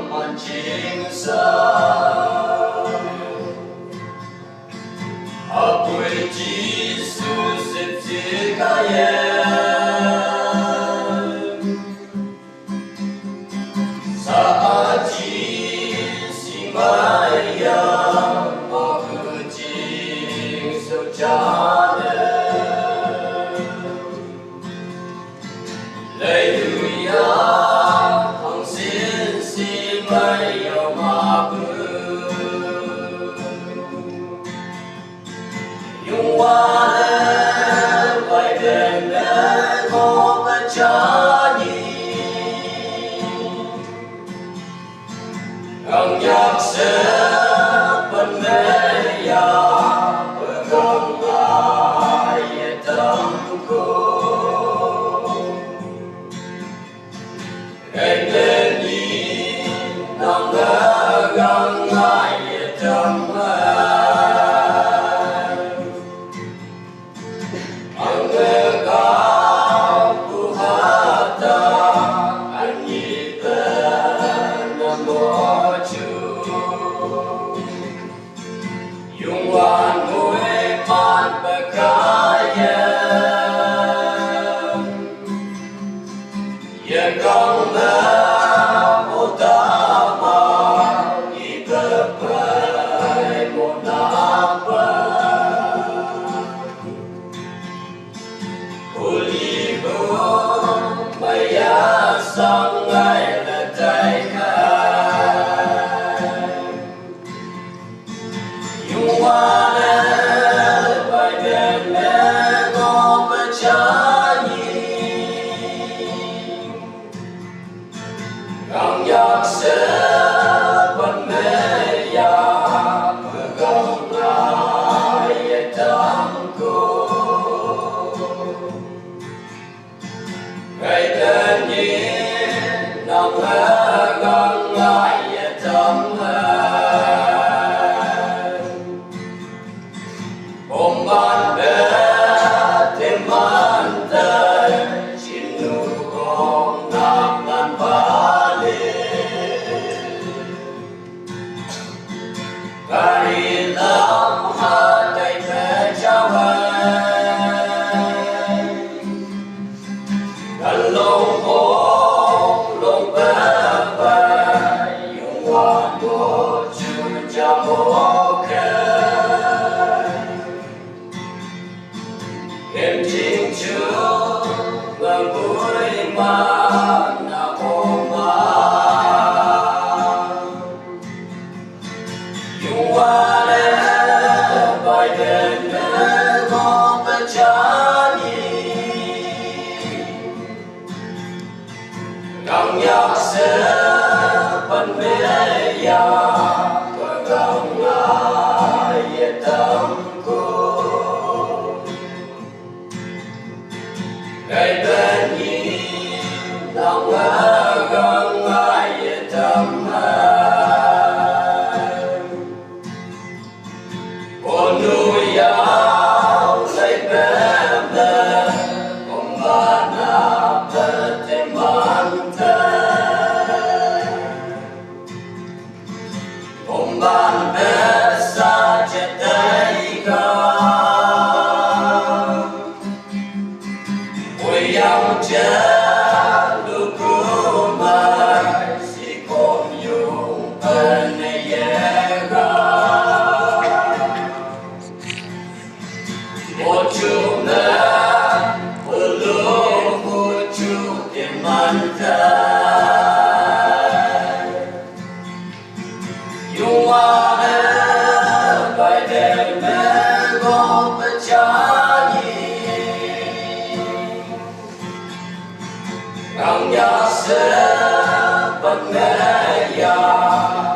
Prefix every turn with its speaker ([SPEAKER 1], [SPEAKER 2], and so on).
[SPEAKER 1] mancing apoi Jesus kaya saat si Maya makucing sojana Hallelujah hong sin si Maya maku yung wala vai đến có bất cha nhị ang nhạc sẽ vẫn mê ya ở gồng ai tâm cô ngày đêm nhìn nắng ngơ găng ai tâm yung wan mo'y panpagkaya Yakang na mo tama Ipapay mo na ba Uli mo mayasang ay latay ka Yung wala vai đến có bất cha nhị Ang nhạc sẽ vẫn mê ya vừa gồng ai tâm cô ngày tên nhìn nằm găng ai tâm Om ban be tim man tay chin nu gong nam nan ba le Kari lam ha tay pe cha vai Kan long hong long ba ba yung wan mo chu cha mo ke Em chính chúa và vui mà na ôm Yung wala vai đến có bất cha nhị Ang nhạc sẽ vẫn mê ya và gồng ai tâm cô ngày bên nhìn lòng găng ai tâm ôn nuôi áo lấy bé bé cùng ba na bé thêm man thế cùng ban bé xa chết tay ga yang cha lukuma si kom yung panayega Ochu na ulu muchu imanta Yung wala vai đến có bất cha nhị Ang nhạc sẽ vẫn mê ya